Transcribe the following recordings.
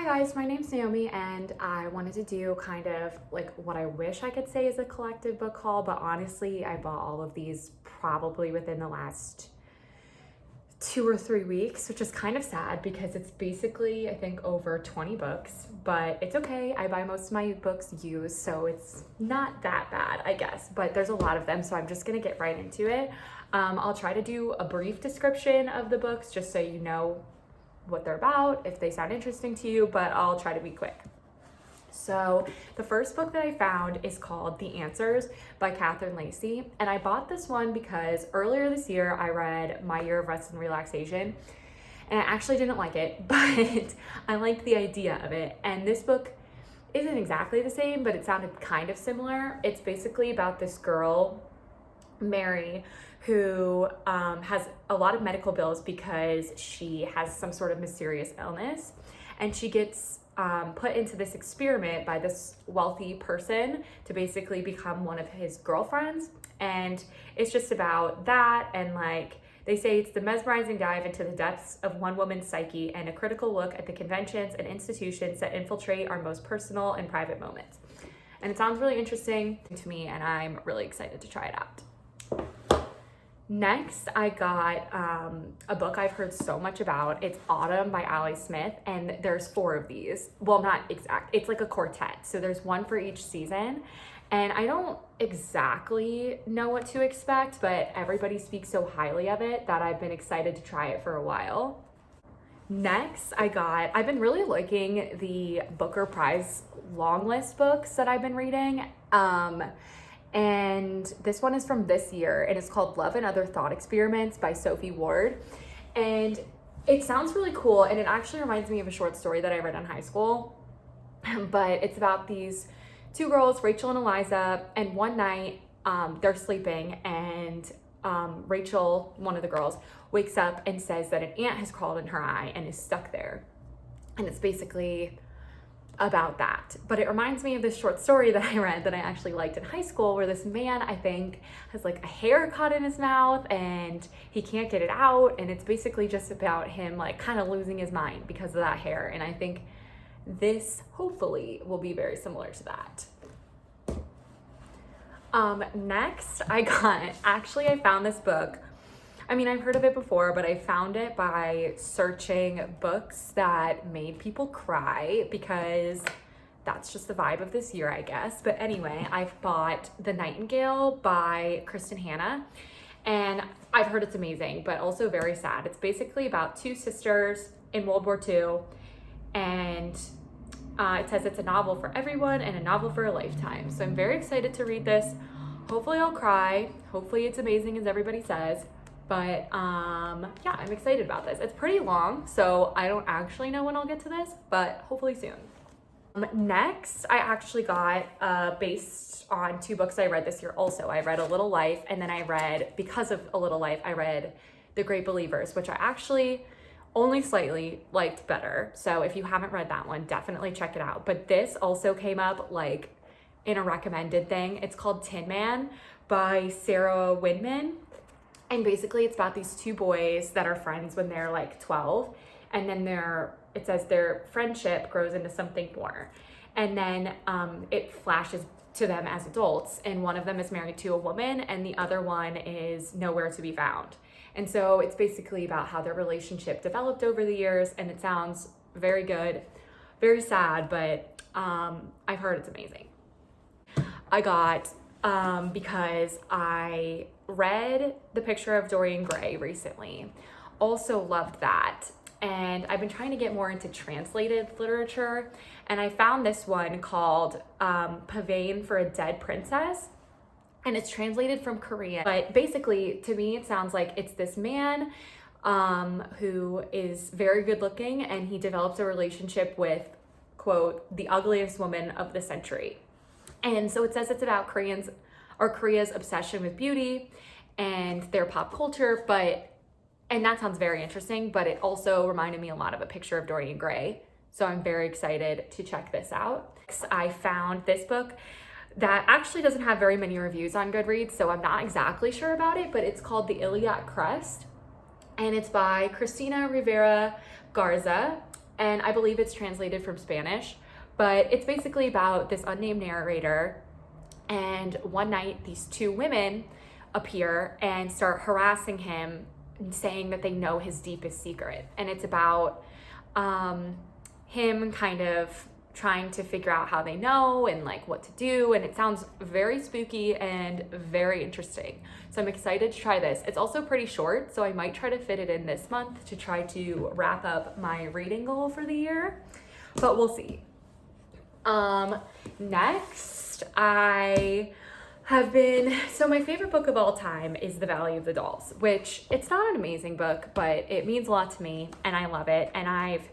guys, my name's Naomi and I wanted to do kind of like what I wish I could say is a collective book haul, but honestly I bought all of these probably within the last 2 or 3 weeks, which is kind of sad because it's basically I think over 20 books, but it's okay. I buy most of my books used, so it's not that bad, I guess, but there's a lot of them, so I'm just gonna get right into it. I'll try to do a brief description of the books just so you know what they're about, if they sound interesting to you, but I'll try to be quick. So the first book that I found is called The Answers by Catherine Lacey, and I bought this one because earlier this year I read My Year of Rest and Relaxation, and I actually didn't like it, but I liked the idea of it, and this book isn't exactly the same, but it sounded kind of similar. It's basically about this girl, Mary, who has a lot of medical bills because she has some sort of mysterious illness, and she gets put into this experiment by this wealthy person to basically become one of his girlfriends. And it's just about that, and like they say, it's the mesmerizing dive into the depths of one woman's psyche and a critical look at the conventions and institutions that infiltrate our most personal and private moments. And it sounds really interesting to me, and I'm really excited to try it out. Next, I got a book I've heard so much about. It's Autumn by Ali Smith, and there's 4 of these. Well, not exact, it's like a quartet. So there's one for each season, and I don't exactly know what to expect, but everybody speaks so highly of it that I've been excited to try it for a while. Next, I've been really liking the Booker Prize long list books that I've been reading. And this one is from this year, and it's called Love and Other Thought Experiments by Sophie Ward. And it sounds really cool, and it actually reminds me of a short story that I read in high school. But it's about these 2 girls, Rachel and Eliza, and one night they're sleeping, and Rachel, one of the girls, wakes up and says that an ant has crawled in her eye and is stuck there. And it's basically about that. But it reminds me of this short story that I read that I actually liked in high school, where this man, I think, has like a hair caught in his mouth and he can't get it out, and it's basically just about him like kind of losing his mind because of that hair. And I think this hopefully will be very similar to that. Next, I found this book. I mean, I've heard of it before, but I found it by searching books that made people cry, because that's just the vibe of this year, I guess. But anyway, I've bought The Nightingale by Kristen, and I've heard it's amazing, but also very sad. It's basically about 2 sisters in World War II, and it says it's a novel for everyone and a novel for a lifetime. So I'm very excited to read this. Hopefully I'll cry. Hopefully it's amazing as everybody says. But yeah, I'm excited about this. It's pretty long, so I don't actually know when I'll get to this, but hopefully soon. Next, I actually got, based on 2 books I read this year also. I read A Little Life, and then because of A Little Life, I read The Great Believers, which I actually only slightly liked better. So if you haven't read that one, definitely check it out. But this also came up like in a recommended thing. It's called Tin Man by Sarah Winman. And basically it's about these 2 boys that are friends when they're like 12, and then it says their friendship grows into something more. And then it flashes to them as adults, and one of them is married to a woman and the other one is nowhere to be found. And so it's basically about how their relationship developed over the years, and it sounds very good, very sad, but I've heard it's amazing. I got, because I read The Picture of Dorian Gray recently, also loved that, and I've been trying to get more into translated literature, and I found this one called Pavane for a Dead Princess, and it's translated from Korean. But basically, to me, it sounds like it's this man who is very good looking, and he develops a relationship with, quote, the ugliest woman of the century. And so it says it's about Korea's obsession with beauty and their pop culture, and that sounds very interesting, but it also reminded me a lot of A Picture of Dorian Gray. So I'm very excited to check this out. I found this book that actually doesn't have very many reviews on Goodreads, so I'm not exactly sure about it, but it's called The Iliac Crest, and it's by Cristina, Rivera, Garza, and I believe it's translated from Spanish, but it's basically about this unnamed narrator, and one night these two women appear and start harassing him and saying that they know his deepest secret. And it's about him kind of trying to figure out how they know and like what to do, and it sounds very spooky and very interesting. So I'm excited to try this. It's also pretty short, so I might try to fit it in this month to try to wrap up my reading goal for the year, but we'll see. Next, so my favorite book of all time is The Valley of the Dolls, which it's not an amazing book, but it means a lot to me and I love it. And I've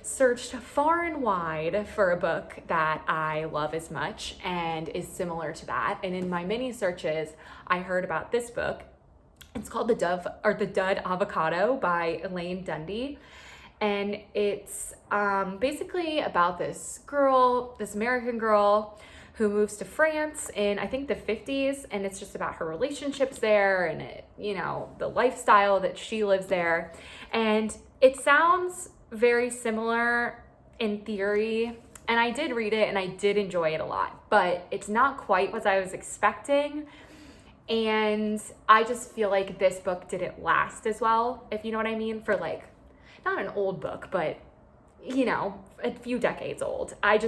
searched far and wide for a book that I love as much and is similar to that. And in my mini searches, I heard about this book. It's called The Dud Avocado by Elaine Dundy. And it's basically about this American girl who moves to France in, I think, the 50s. And it's just about her relationships there and, the lifestyle that she lives there. And it sounds very similar in theory. And I did read it and I did enjoy it a lot, but it's not quite what I was expecting. And I just feel like this book didn't last as well, if you know what I mean, for like, not an old book, but a few decades old. I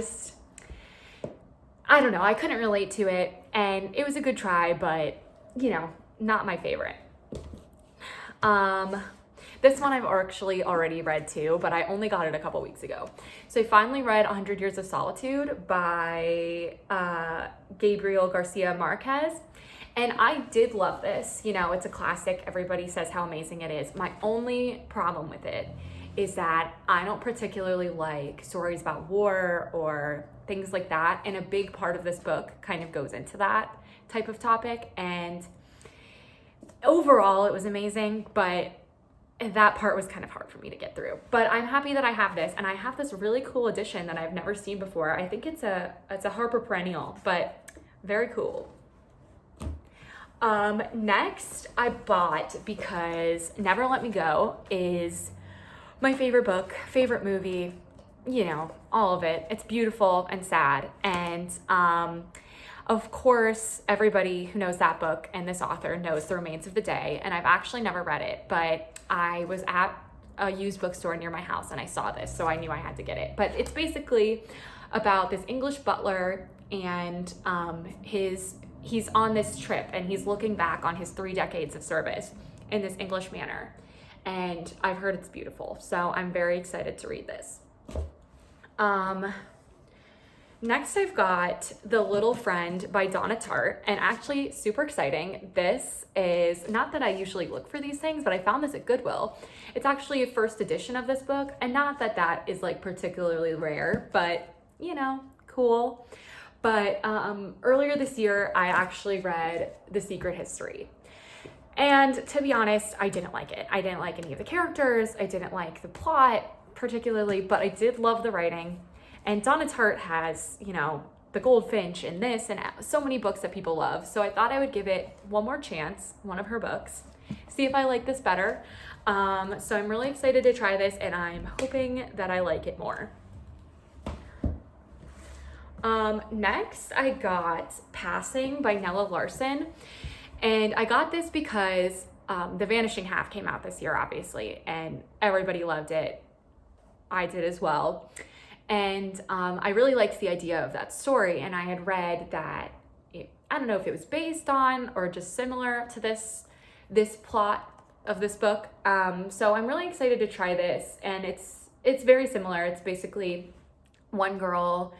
don't know, I couldn't relate to it, and it was a good try, but not my favorite. This one I've actually already read too, but I only got it a couple weeks ago. So I finally read 100 Years of Solitude by Gabriel Garcia Marquez. And I did love this. It's a classic. Everybody says how amazing it is. My only problem with it is that I don't particularly like stories about war or things like that. And a big part of this book kind of goes into that type of topic. And overall, it was amazing, but that part was kind of hard for me to get through. But I'm happy that I have this, and I have this really cool edition that I've never seen before. I think it's a Harper Perennial, but very cool. Next I bought, because Never Let Me Go is my favorite book, favorite movie, all of it. It's beautiful and sad. And, of course, everybody who knows that book and this author knows The Remains of the Day. And I've actually never read it, but I was at a used bookstore near my house and I saw this, so I knew I had to get it. But it's basically about this English butler and he's on this trip and he's looking back on his 3 decades of service in this English manor. And I've heard it's beautiful, so I'm very excited to read this. Next I've got The Little Friend by Donna Tart, and actually super exciting. This is, not that I usually look for these things, but I found this at Goodwill. It's actually a first edition of this book, and not that that is like particularly rare, but cool. But earlier this year, I actually read The Secret History. And to be honest, I didn't like it. I didn't like any of the characters. I didn't like the plot particularly, but I did love the writing. And Donna Tart has, The Goldfinch and this and so many books that people love. So I thought I would give it one more chance, one of her books, see if I like this better. So I'm really excited to try this, and I'm hoping that I like it more. Next I got Passing by Nella Larsen. And I got this because The Vanishing Half came out this year, obviously, and everybody loved it. I did as well. And I really liked the idea of that story, and I had read that, I don't know if it was based on or just similar to this plot of this book. So I'm really excited to try this, and it's very similar. It's basically one girl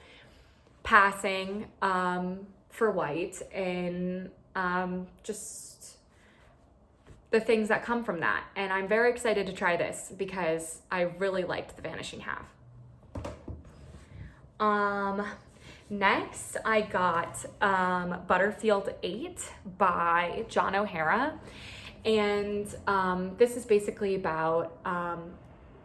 passing for white, and just the things that come from that. And I'm very excited to try this because I really liked The Vanishing Half. Next I got Butterfield 8 by John O'Hara. And this is basically about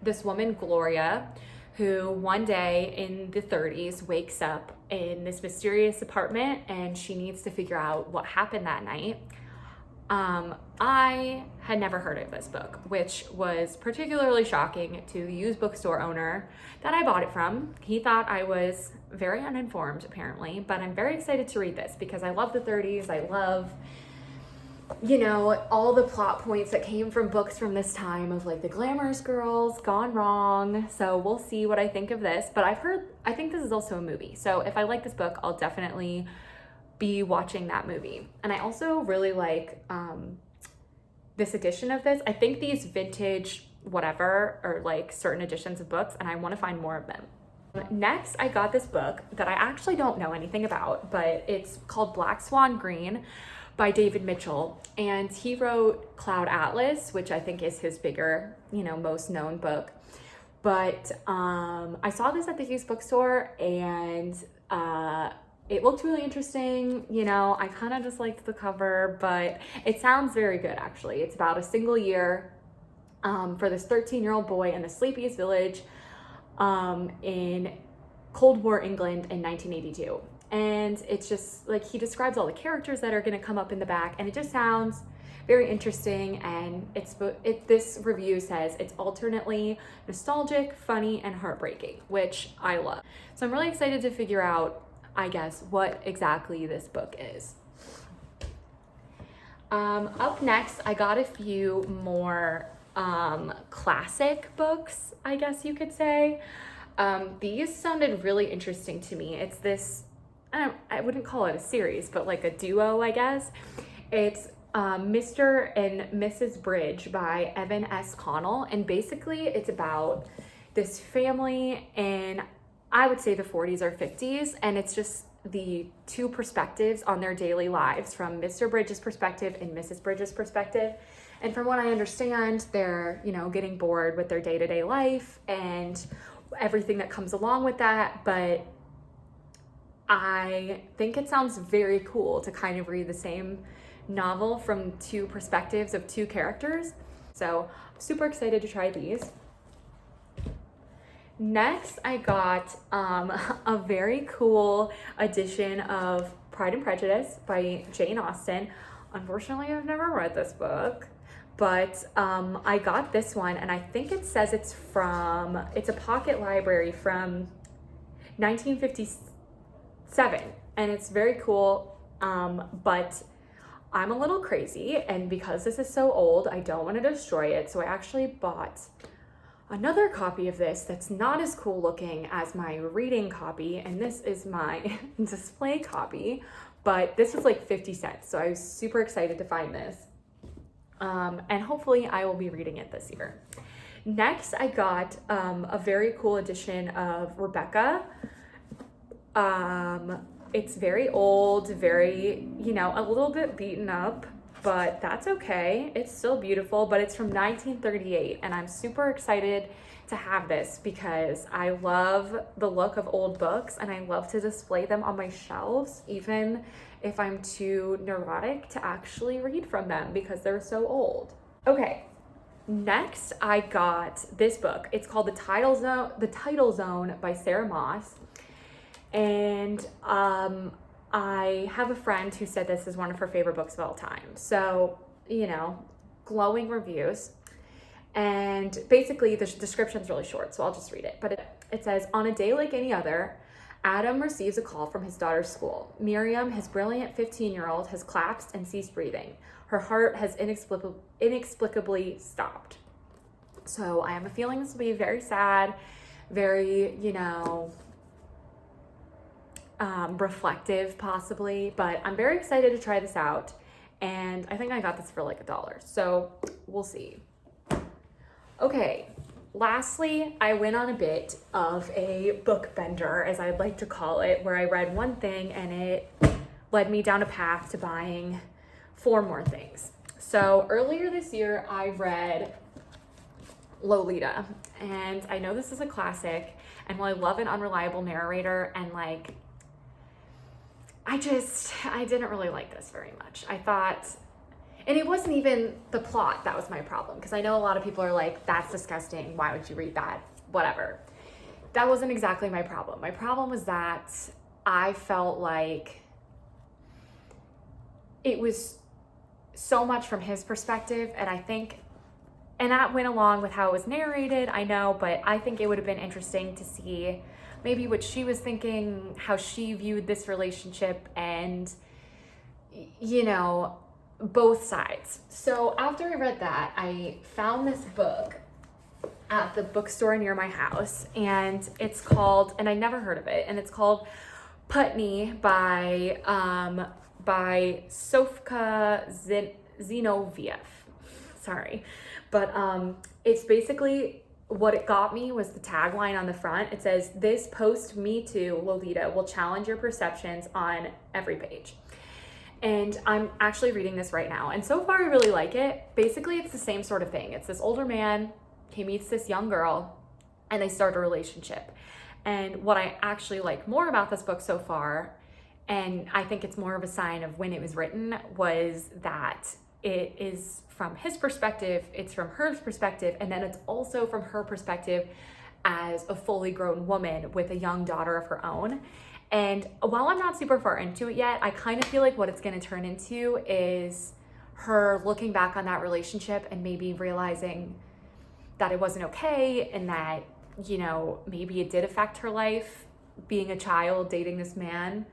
this woman, Gloria, who one day in the 30s wakes up in this mysterious apartment, and she needs to figure out what happened that night. I had never heard of this book, which was particularly shocking to the used bookstore owner that I bought it from. He thought I was very uninformed, apparently, but I'm very excited to read this because I love the 30s. I love, you know, all the plot points that came from books from this time of like the glamorous girls gone wrong. So we'll see what I think of this, but I think this is also a movie. So if I like this book, I'll definitely be watching that movie. And I also really like this edition of this. I think these vintage whatever are like certain editions of books, and I want to find more of them. Next, I got this book that I actually don't know anything about, but it's called Black Swan Green by David Mitchel, and he wrote Cloud Atlas, which I think is his bigger, you know, most known book. But I saw this at the used bookstore, and it looked really interesting. You know, I kind of just liked the cover, but it sounds very good, actually. It's about a single year for this 13-year-old boy in the sleepiest village in Cold War England in 1982. And it's just like, he describes all the characters that are going to come up in the back, and it just sounds very interesting. And this review says it's alternately nostalgic, funny, and heartbreaking, which I love. So I'm really excited to figure out, I guess, what exactly this book is. Up next, I got a few more classic books, I guess you could say. These sounded really interesting to me. It's this, I wouldn't call it a series, but like a duo, I guess. It's Mr. and Mrs. Bridge by Evan S. Connell, and basically it's about this family in, I would say, the 40s or 50s, and it's just the two perspectives on their daily lives, from Mr. Bridge's perspective and Mrs. Bridge's perspective. And from what I understand, they're, you know, getting bored with their day-to-day life and everything that comes along with that. But I think it sounds very cool to kind of read the same novel from two perspectives of two characters. So I'm super excited to try these. Next, I got a very cool edition of Pride and Prejudice by Jane Austen. Unfortunately, I've never read this book, but I got this one, and I think it says it's a pocket library from 1957, and it's very cool, but I'm a little crazy, and because this is so old, I don't want to destroy it, so I actually bought another copy of this that's not as cool looking as my reading copy, and this is my display copy, but this was like 50 cents, so I was super excited to find this. And hopefully I will be reading it this year. Next, I got a very cool edition of Rebecca. It's very old, very, you know, a little bit beaten up, but that's okay. It's still beautiful, but it's from 1938, and I'm super excited to have this because I love the look of old books, and I love to display them on my shelves, even if I'm too neurotic to actually read from them because they're so old. Okay, next I got this book. It's called The Title Zone by Sarah Moss, and I have a friend who said this is one of her favorite books of all time. So, you know, glowing reviews. And basically the description's really short, so I'll just read it. But it says, on a day like any other, Adam receives a call from his daughter's school. Miriam, his brilliant 15-year-old, has collapsed and ceased breathing. Her heart has inexplicably stopped. So I have a feeling this will be very sad, very, you know, reflective possibly, but I'm very excited to try this out, and I think I got this for like $1, so we'll see. Okay, lastly, I went on a bit of a book bender, as I'd like to call it, where I read one thing and it led me down a path to buying 4 more things. So earlier this year, I read Lolita, and I know this is a classic, and while I love an unreliable narrator, and like, I didn't really like this very much. I thought, and it wasn't even the plot that was my problem, because I know a lot of people are like, that's disgusting, why would you read that, whatever. That wasn't exactly my problem. My problem was that I felt like it was so much from his perspective, and I think, and that went along with how it was narrated, I know, but I think it would have been interesting to see maybe what she was thinking, how she viewed this relationship, and, you know, both sides. So after I read that, I found this book at the bookstore near my house, and it's called, and I never heard of it, and it's called Putney by Sophie Zinoviev. Sorry. But it's basically, what it got me was the tagline on the front. It says, "This post-Me Too Lolita will challenge your perceptions on every page." And I'm actually reading this right now. And so far I really like it. Basically, it's the same sort of thing. It's this older man, he meets this young girl, and they start a relationship. And what I actually like more about this book so far, and I think it's more of a sign of when it was written, was that it is from his perspective, it's from her perspective, and then it's also from her perspective as a fully grown woman with a young daughter of her own. And while I'm not super far into it yet, I kind of feel like what it's going to turn into is her looking back on that relationship and maybe realizing that it wasn't okay, and that, you know, maybe it did affect her life, being a child, dating this man,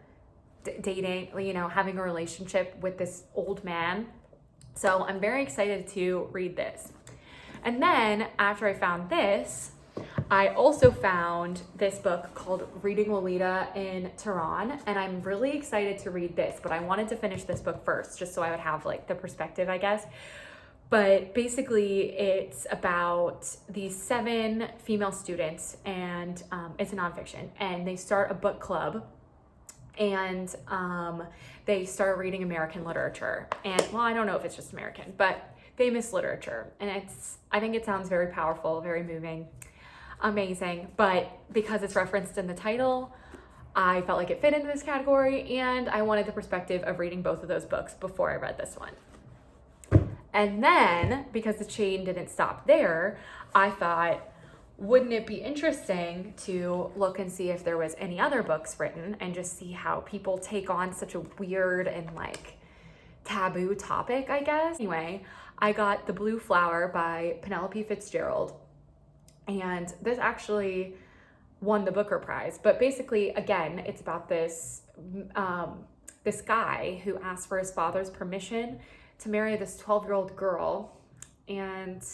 dating, you know, having a relationship with this old man. So I'm very excited to read this. And then after I found this, I also found this book called Reading Lolita in Tehran, and I'm really excited to read this, but I wanted to finish this book first, just so I would have like the perspective, I guess. But basically it's about these 7 female students, and it's a nonfiction, and they start a book club, and they start reading American literature. And well, I don't know if it's just American, but famous literature. And I think it sounds very powerful, very moving, amazing. But because it's referenced in the title, I felt like it fit into this category, and I wanted the perspective of reading both of those books before I read this one. And then, because the chain didn't stop there, I thought, wouldn't it be interesting to look and see if there was any other books written, and just see how people take on such a weird and like taboo topic, I guess. Anyway, I got The Blue Flower by Penelope Fitzgerald, and this actually won the Booker Prize. But basically, again, it's about this this guy who asked for his father's permission to marry this 12-year-old girl, and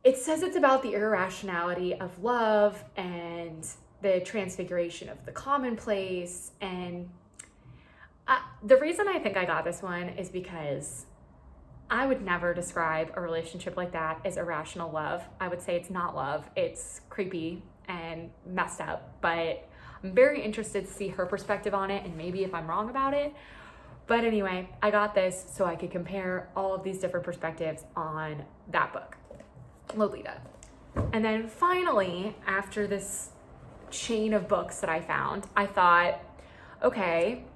it says it's about the irrationality of love and the transfiguration of the commonplace. And the reason I think I got this one is because I would never describe a relationship like that as irrational love. I would say it's not love, it's creepy and messed up, but I'm very interested to see her perspective on it, and maybe if I'm wrong about it. But anyway, I got this so I could compare all of these different perspectives on that book, Lolita. And then finally, after this chain of books that I found, I thought, okay,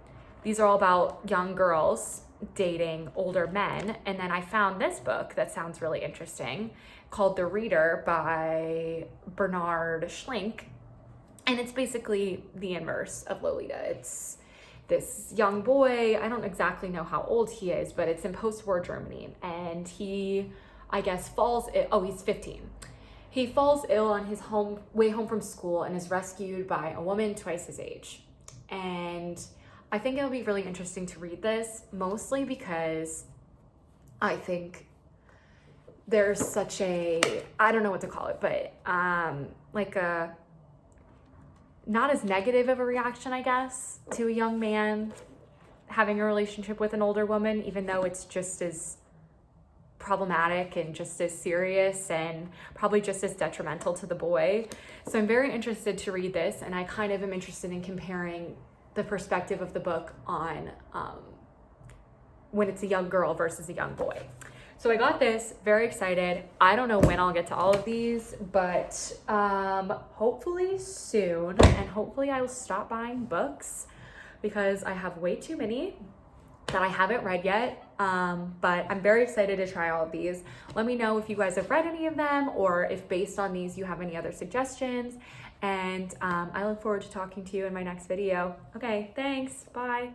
these are all about young girls dating older men. And then I found this book that sounds really interesting called The Reader by Bernard Schlink. And it's basically the inverse of Lolita. It's this young boy, I don't exactly know how old he is, but it's in post-war Germany, and he, I guess, he's 15. He falls ill on his way home from school and is rescued by a woman twice his age. And I think it'll be really interesting to read this, mostly because I think there's such a, I don't know what to call it, but like a, not as negative of a reaction, I guess, to a young man having a relationship with an older woman, even though it's just as problematic and just as serious and probably just as detrimental to the boy. So I'm very interested to read this, and I kind of am interested in comparing the perspective of the book on when it's a young girl versus a young boy. So I got this, very excited. I don't know when I'll get to all of these, but hopefully soon, and hopefully I will stop buying books because I have way too many that I haven't read yet, but I'm very excited to try all of these. Let me know if you guys have read any of them, or if based on these you have any other suggestions, and I look forward to talking to you in my next video. Okay, thanks, bye.